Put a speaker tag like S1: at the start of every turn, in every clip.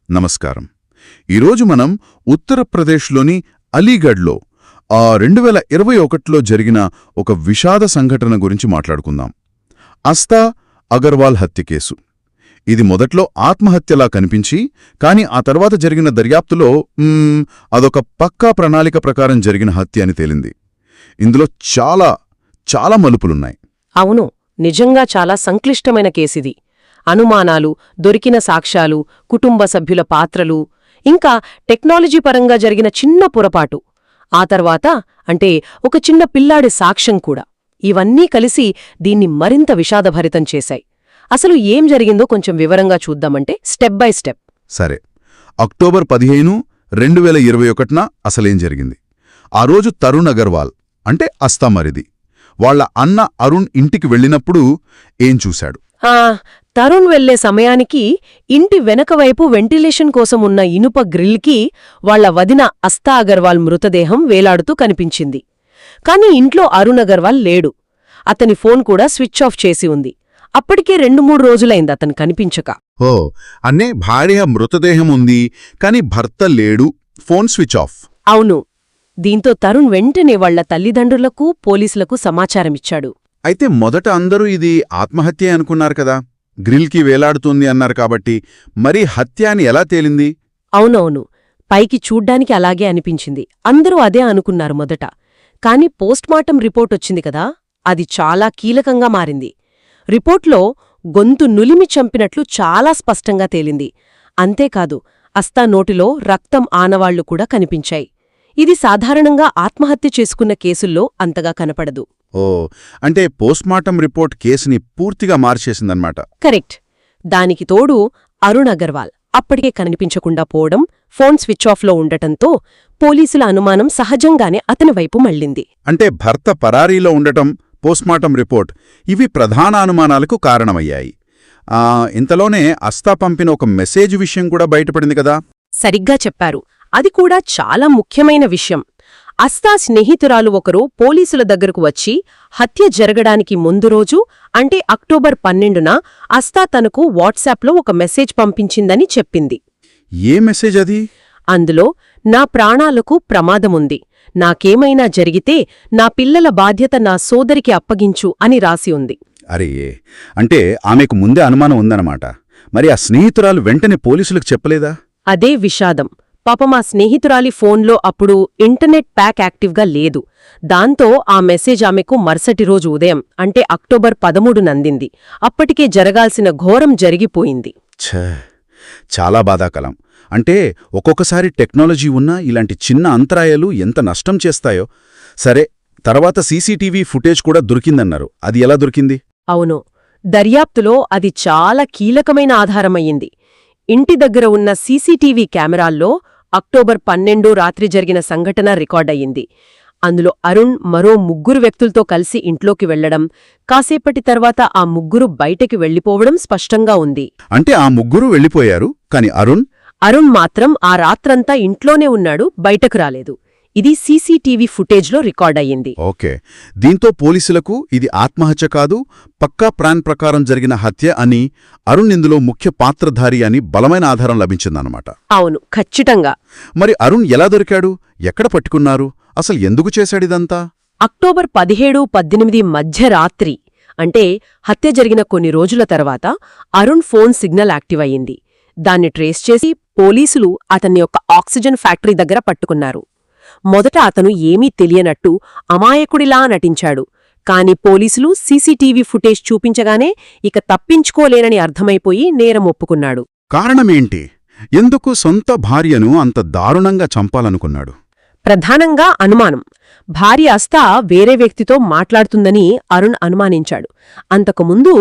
S1: నమస్కారం. ఈరోజు మనం ఉత్తరప్రదేశ్లోని అలీగఢ్లో 2021లో జరిగిన ఒక విషాద సంఘటన గురించి మాట్లాడుకుందాం. అస్తా అగర్వాల్ హత్య కేసు. ఇది మొదట్లో ఆత్మహత్యలా కనిపించి, కానీ ఆ తర్వాత జరిగిన దర్యాప్తులో అదొక పక్కా ప్రణాళిక ప్రకారం జరిగిన హత్య అని తేలింది. ఇందులో చాలా మలుపులున్నాయి.
S2: అవును, నిజంగా చాలా సంక్లిష్టమైన కేసిది. అనుమానాలు, దొరికిన సాక్ష్యాలు, కుటుంబ సభ్యుల పాత్రలు, ఇంకా టెక్నాలజీ పరంగా జరిగిన చిన్న పొరపాటు, ఆ తర్వాత అంటే ఒక చిన్న పిల్లాడి సాక్ష్యం కూడా, ఇవన్నీ కలిసి దీన్ని మరింత విషాదభరితం చేశాయి. అసలు ఏం జరిగిందో కొంచెం వివరంగా చూద్దామంటే స్టెప్ బై స్టెప్.
S1: సరే, అక్టోబర్ 15, 2021న అసలేం జరిగింది? ఆ రోజు తరుణ్ అగర్వాల్ అంటే అస్తా మరిది వాళ్ల అన్న అరుణ్ ఇంటికి వెళ్ళినప్పుడు ఏం చూశాడు?
S2: తరుణ్ వెళ్లే సమయానికి ఇంటి వెనకవైపు వెంటిలేషన్ కోసం ఉన్న ఇనుప గ్రిల్కి వాళ్ల వదిన అస్తా అగర్వాల్ మృతదేహం వేలాడుతూ కనిపించింది. కాని ఇంట్లో అరుణ్ అగర్వాల్ లేడు. అతని ఫోన్ కూడా స్విచ్ ఆఫ్ చేసి ఉంది. అప్పటికే 2-3 రోజులైంది అతను కనిపించక.
S1: అన్నే భార్య మృతదేహం ఉంది, కాని భర్త లేడు, ఫోన్ స్విచ్ ఆఫ్.
S2: అవును. దీంతో తరుణ్ వెంటనే వాళ్ల తల్లిదండ్రులకు, పోలీసులకు సమాచారమిచ్చాడు.
S1: అయితే మొదట అందరూ ఇది ఆత్మహత్యే అనుకున్నారు కదా, గ్రిల్కి వేలాడుతుంది అన్నారు కాబట్టి. మరి హత్య అని ఎలా తేలింది?
S2: అవునవును, పైకి చూడ్డానికి అలాగే అనిపించింది. అందరూ అదే అనుకున్నారు మొదట. కాని పోస్ట్మార్టం రిపోర్టొచ్చింది కదా, అది చాలా కీలకంగా మారింది. రిపోర్ట్లో గొంతు నులిమి చంపినట్లు చాలా స్పష్టంగా తేలింది. అంతేకాదు, అస్తా నోటిలో రక్తం ఆనవాళ్లు కూడా కనిపించాయి. ఇది సాధారణంగా ఆత్మహత్య చేసుకున్న కేసుల్లో అంతగా కనపడదు.
S1: అంటే పోస్ట్మార్టం రిపోర్ట్ కేసుని పూర్తిగా మార్చేసిందన్నమాట.
S2: కరెక్ట్. దానికి తోడు అరుణ్ అగర్వాల్ అప్పటికే కనిపించకుండా పోవడం, ఫోన్ స్విచ్ ఆఫ్లో ఉండటంతో పోలీసుల అనుమానం సహజంగానే అతని వైపు మళ్ళింది.
S1: అంటే భర్త పరారీలో ఉండటం, పోస్ట్మార్టం రిపోర్ట్, ఇవి ప్రధాన అనుమానాలకు కారణమయ్యాయి. ఇంతలోనే అస్తా పంపిన ఒక మెసేజ్ విషయం కూడా బయటపడింది కదా?
S2: సరిగ్గా చెప్పారు. అది కూడా చాలా ముఖ్యమైన విషయం. అస్తా స్నేహితురాలు ఒకరు పోలీసుల దగ్గరకు వచ్చి హత్య జరగడానికి ముందు రోజు అంటే అక్టోబర్ 12న అస్తా తనకు వాట్సాప్లో ఒక మెసేజ్ పంపించిందని చెప్పింది.
S1: ఏ మెసేజ్ అది?
S2: అందులో, నా ప్రాణాలకు ప్రమాదముంది, నాకేమైనా జరిగితే నా పిల్లల బాధ్యత నా సోదరికి అప్పగించు అని రాసి ఉంది.
S1: అరే, అంటే ఆమెకు ముందే అనుమానం ఉందన్నమాట. మరి ఆ స్నేహితురాలు వెంటనే పోలీసులకు చెప్పలేదా?
S2: అదే విషాదం. పాపం ఆ స్నేహితురాలి ఫోన్లో అప్పుడు ఇంటర్నెట్ ప్యాక్ యాక్టివ్గా లేదు. దాంతో ఆ మెసేజ్ ఆమెకు మరుసటి రోజు ఉదయం అంటే అక్టోబర్ 13న అందింది. అప్పటికే జరగాల్సిన ఘోరం జరిగిపోయింది.
S1: చాలా బాధాకలం. అంటే ఒక్కొక్కసారి టెక్నాలజీ ఉన్నా ఇలాంటి చిన్న అంతరాయాలు ఎంత నష్టం చేస్తాయో. సరే, తర్వాత సీసీటీవీ ఫుటేజ్ కూడా దొరికిందన్నారు. అది ఎలా దొరికింది?
S2: అవును, దర్యాప్తులో అది చాలా కీలకమైన ఆధారమయ్యింది. ఇంటి దగ్గర ఉన్న సీసీటీవీ కెమెరాల్లో అక్టోబర్ 12 రాత్రి జరిగిన సంఘటన రికార్డయ్యింది. అందులో అరుణ్ మరో 3 వ్యక్తులతో కలిసి ఇంట్లోకి వెళ్లడం, కాసేపటి తర్వాత ఆ 3 బయటకి వెళ్లిపోవడం స్పష్టంగా ఉంది.
S1: అంటే ఆ 3 వెళ్ళిపోయారు, కాని అరుణ్
S2: మాత్రం ఆ రాత్రంతా ఇంట్లోనే ఉన్నాడు, బయటకు రాలేదు. ఇది సీసీటీవీ ఫుటేజ్లో రికార్డయ్యింది.
S1: ఓకే. దీంతో పోలీసులకు ఇది ఆత్మహత్య కాదు, పక్కా ప్లాన్ ప్రకారం జరిగిన హత్య అని, అరుణ్ ఇందులో ముఖ్య పాత్రధారి అని బలమైన ఆధారం లభించిందన్నమాట.
S2: అవును, ఖచ్చితంగా.
S1: మరి అరుణ్ ఎలా దొరికాడు? ఎక్కడ పట్టుకున్నారు? అసలు ఎందుకు చేశాడిదంతా?
S2: అక్టోబర్ 17-18 మధ్యరాత్రి అంటే హత్య జరిగిన కొన్ని రోజుల తర్వాత అరుణ్ ఫోన్ సిగ్నల్ యాక్టివ్ అయ్యింది. దాన్ని ట్రేస్ చేసి పోలీసులు అతన్ని ఒక ఆక్సిజన్ ఫ్యాక్టరీ దగ్గర పట్టుకున్నారు. మొదట అతను ఏమీ తెలియనట్టు అమాయకుడిలా నటించాడు. కాని పోలీసులు సీసీటీవీ ఫుటేజ్ చూపించగానే ఇక తప్పించుకోలేనని అర్థమైపోయి నేరం ఒప్పుకున్నాడు.
S1: కారణమేంటి? ఎందుకు సొంత భార్యను అంత దారుణంగా చంపాలనుకున్నాడు?
S2: ప్రధానంగా అనుమానం. భార్య అస్తా వేరే వ్యక్తితో మాట్లాడుతుందని అరుణ్ అనుమానించాడు. అంతకుముందు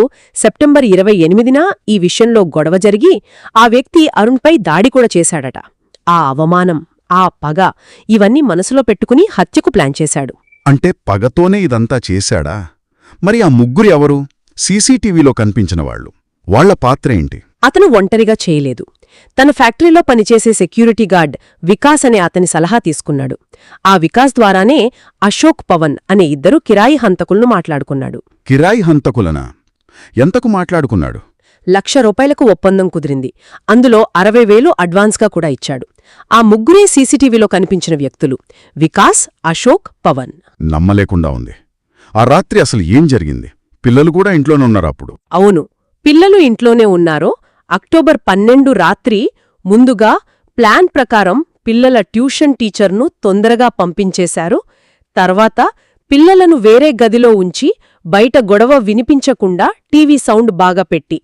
S2: సెప్టెంబర్ 28న ఈ విషయంలో గొడవ జరిగి ఆ వ్యక్తి అరుణ్పై దాడి కూడా చేశాడట. ఆ అవమానం, ఆ పగ, ఇవన్నీ మనసులో పెట్టుకుని హత్యకు ప్లాన్ చేశాడు.
S1: అంటే పగతోనే ఇదంతా చేశాడా? మరి ఆ 3 ఎవరు? సీసీటీవీలో కనిపించినవాళ్లు, వాళ్ల పాత్రేంటి?
S2: అతను ఒంటరిగా చేయలేదు. తన ఫ్యాక్టరీలో పనిచేసే సెక్యూరిటీ గార్డ్ వికాస్ అనే అతని సలహా తీసుకున్నాడు. ఆ వికాస్ ద్వారానే అశోక్, పవన్ అనే 2 కిరాయి హంతకులను మాట్లాడుకున్నాడు.
S1: కిరాయి హంతకులనా? ఎంతకు మాట్లాడుకున్నాడు?
S2: ₹1,00,000 ఒప్పందం కుదిరింది. అందులో 60,000 అడ్వాన్స్గా కూడా ఇచ్చాడు. ఆ ముగ్గురే సీసీటీవీలో కనిపించిన వ్యక్తులు: వికాస్, అశోక్, పవన్.
S1: నమ్మలేకుండా ఉంది. ఆ రాత్రి అసలు ఏం జరిగింది? పిల్లలు కూడా ఇంట్లోనే ఉన్నారా అప్పుడు?
S2: అవును, పిల్లలు ఇంట్లోనే ఉన్నారో. అక్టోబర్ 12 రాత్రి ముందుగా ప్లాన్ ప్రకారం పిల్లల ట్యూషన్ టీచర్ను తొందరగా పంపించేశారు. తర్వాత పిల్లలను వేరే గదిలో ఉంచి బయట గొడవ వినిపించకుండా టీవీ సౌండ్ బాగా పెట్టి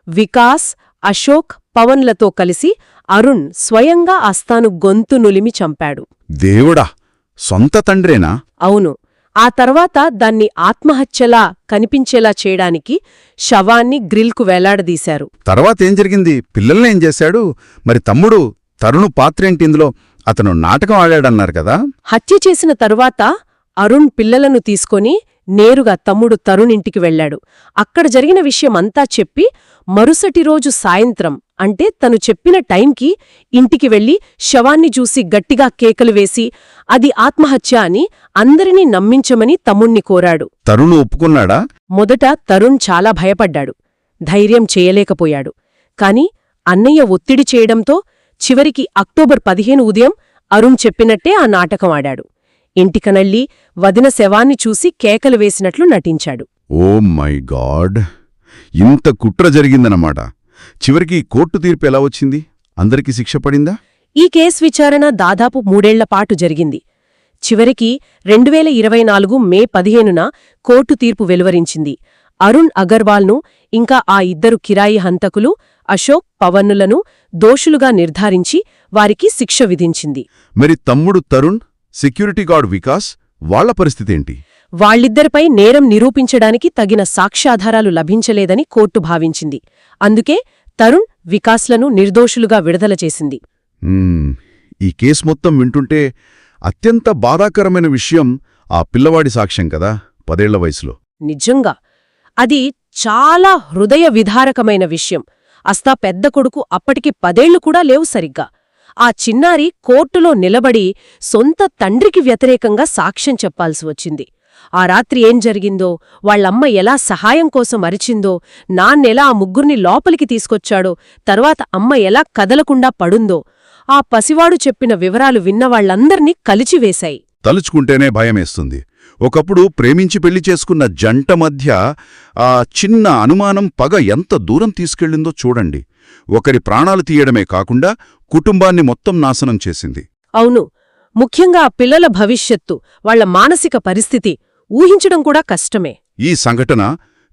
S2: వికాస్, అశోక్, పవన్లతో కలిసి అరుణ్ స్వయంగా అస్తాను గొంతు నులిమి చంపాడు.
S1: దేవుడా! సొంత తండ్రేనా?
S2: అవును. ఆ తర్వాత దాన్ని ఆత్మహత్యలా కనిపించేలా చేయడానికి శవాన్ని గ్రిల్కు వేలాడదీశారు.
S1: తర్వాతేం జరిగింది? పిల్లల్నేం చేశాడు? మరి తమ్ముడు తరుణు పాత్రేంటి ఇందులో? అతను నాటకం ఆడాడన్నారు కదా?
S2: హత్య చేసిన తరువాత అరుణ్ పిల్లలను తీసుకొని నేరుగా తమ్ముడు తరుణ్ ఇంటికి వెళ్లాడు. అక్కడ జరిగిన విషయమంతా చెప్పి మరుసటి రోజు సాయంత్రం, అంటే తను చెప్పిన టైంకి ఇంటికి వెళ్లి శవాన్ని చూసి గట్టిగా కేకలు వేసి అది ఆత్మహత్య అని అందరినీ నమ్మించమని తమ్ముణ్ణి కోరాడు.
S1: తరుణు ఒప్పుకున్నాడా?
S2: మొదట తరుణ్ చాలా భయపడ్డాడు, ధైర్యం చేయలేకపోయాడు. కాని అన్నయ్య ఒత్తిడి చేయడంతో చివరికి అక్టోబర్ 15 ఉదయం అరుణ్ చెప్పినట్టే ఆ నాటకం ఆడాడు. ఇంటికనళ్ళి వదిన శవాన్ని చూసి కేకలు వేసినట్లు నటించాడు.
S1: Oh my god! ఇంత కుట్ర జరిగిందన్నమాట. చివరికి కోర్టు తీర్పు ఎలా వచ్చింది? అందరికీ శిక్ష పడిందా?
S2: ఈ కేసు విచారణ దాదాపు 3 ఏళ్లపాటు జరిగింది. చివరికి 2024 మే 15న కోర్టు తీర్పు వెలువరించింది. అరుణ్ అగర్వాల్ను ఇంకా ఆ ఇద్దరు కిరాయి హంతకులు అశోక్, పవన్నులను దోషులుగా నిర్ధారించి వారికి శిక్ష విధించింది.
S1: మరి తమ్ముడు తరుణ్, సెక్యూరిటీ గార్డ్ వికాస్, వాళ్ల పరిస్థితేంటి?
S2: వాళ్ళిద్దరిపై నేరం నిరూపించడానికి తగిన సాక్ష్యాధారాలు లభించలేదని కోర్టు భావించింది. అందుకే తరుణ్, వికాస్లను నిర్దోషులుగా విడుదల చేసింది.
S1: ఈ కేసు మొత్తం వింటుంటే అత్యంత బాధాకరమైన విషయం ఆ పిల్లవాడి సాక్ష్యం కదా, 10 ఏళ్ల వయసులో.
S2: నిజంగా అది చాలా హృదయ విదారకమైన విషయం. అస్తా పెద్ద కొడుకు అప్పటికి 10 ఏళ్లు కూడా లేవు సరిగ్గా. ఆ చిన్నారి కోర్టులో నిలబడి సొంత తండ్రికి వ్యతిరేకంగా సాక్ష్యం చెప్పాల్సి వచ్చింది. ఆ రాత్రి ఏం జరిగిందో, వాళ్లమ్మ ఎలా సహాయం కోసం అరిచిందో, నాన్నెలా ఆ ముగ్గుర్ని లోపలికి తీసుకొచ్చాడో, తర్వాత అమ్మ ఎలా కదలకుండా పడుందో, ఆ పసివాడు చెప్పిన వివరాలు విన్నవాళ్లందర్నీ కలిచివేశాయి.
S1: తలుచుకుంటేనే భయమేస్తుంది. ఒకప్పుడు ప్రేమించి పెళ్లి చేసుకున్న జంట మధ్య ఆ చిన్న అనుమానం పగ ఎంత దూరం తీసుకెళ్ళిందో చూడండి. ఒకరి ప్రాణాలు తీయడమే కాకుండా కుటుంబాన్ని మొత్తం నాశనం చేసింది.
S2: అవును, ముఖ్యంగా ఆ పిల్లల భవిష్యత్తు, వాళ్ల మానసిక పరిస్థితి ఊహించడం కూడా కష్టమే.
S1: ఈ సంఘటన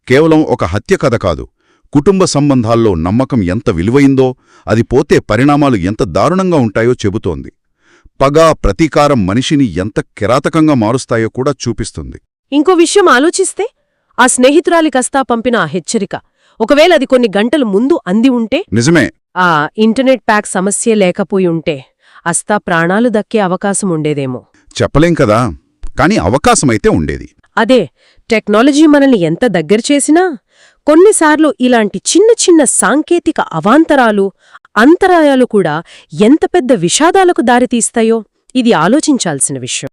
S1: కేవలం ఒక హత్య కథ కాదు. కుటుంబ సంబంధాల్లో నమ్మకం ఎంత విలువైందో, అది పోతే పరిణామాలు ఎంత దారుణంగా ఉంటాయో చెబుతోంది. పగ, ప్రతీకారం మనిషిని ఎంత కిరాతకంగా మారుస్తాయో కూడా చూపిస్తుంది.
S2: ఇంకో విషయం ఆలోచిస్తే, ఆ స్నేహితురాలి కస్తా పంపిన ఆ హెచ్చరిక, ఒకవేళ అది కొన్ని గంటలు ముందు అంది ఉంటే,
S1: నిజమే,
S2: ఆ ఇంటర్నెట్ ప్యాక్ సమస్య లేకపోయి ఉంటే అస్తా ప్రాణాలు దక్కే అవకాశం ఉండేదేమో.
S1: చెప్పలేం కదా, కాని అవకాశమైతే ఉండేది.
S2: అదే, టెక్నాలజీ మనల్ని ఎంత దగ్గర చేసినా కొన్నిసార్లు ఇలాంటి చిన్న చిన్న సాంకేతిక అవాంతరాలు, అంతరాయాలు కూడా ఎంత పెద్ద విషాదాలకు దారితీస్తాయో ఇది ఆలోచించాల్సిన విషయం.